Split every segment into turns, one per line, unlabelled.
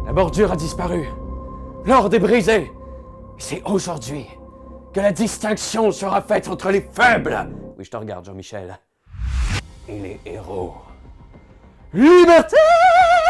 La bordure a disparu. L'ordre est brisé. Et c'est aujourd'hui que la distinction sera faite entre les faibles. Oui, je te regarde, Jean-Michel. Et les héros. Liberté!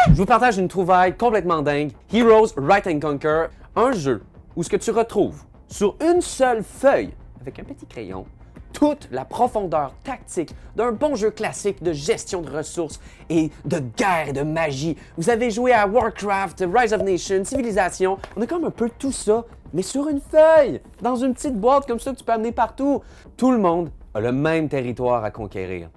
Je vous partage une trouvaille complètement dingue. Heroes Write and Conquer. Un jeu où ce que tu retrouves sur une seule feuille, avec un petit crayon, toute la profondeur tactique d'un bon jeu classique de gestion de ressources et de guerre et de magie. Vous avez joué à Warcraft, Rise of Nations, Civilisation. On a comme un peu tout ça, mais sur une feuille, dans une petite boîte comme ça que tu peux amener partout. Tout le monde a le même territoire à conquérir.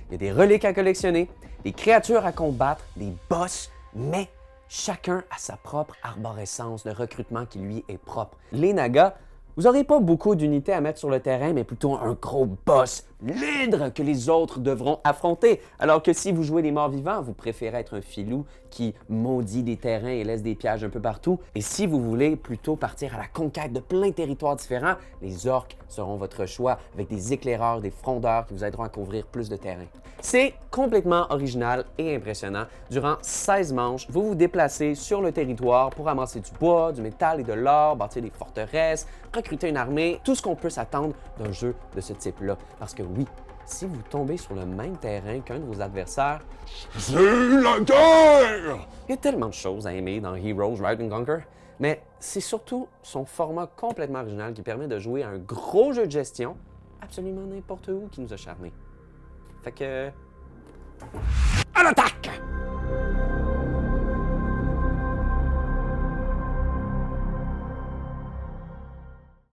Il y a des reliques à collectionner, des créatures à combattre, des boss, mais chacun a sa propre arborescence de recrutement qui lui est propre. Les Nagas, vous n'aurez pas beaucoup d'unités à mettre sur le terrain, mais plutôt un gros boss, l'hydre, que les autres devront affronter. Alors que si vous jouez les morts vivants, vous préférez être un filou qui maudit des terrains et laisse des pièges un peu partout. Et si vous voulez plutôt partir à la conquête de plein de territoires différents, les orques seront votre choix, avec des éclaireurs, des frondeurs qui vous aideront à couvrir plus de terrain. C'est complètement original et impressionnant. Durant 16 manches, vous vous déplacez sur le territoire pour amasser du bois, du métal et de l'or, bâtir des forteresses, recruter une armée, tout ce qu'on peut s'attendre d'un jeu de ce type-là. Parce que oui, si vous tombez sur le même terrain qu'un de vos adversaires, c'est la guerre! Il y a tellement de choses à aimer dans Heroes Write and Conquer, mais c'est surtout son format complètement original qui permet de jouer à un gros jeu de gestion absolument n'importe où qui nous a charmés. Fait que... à l'attaque!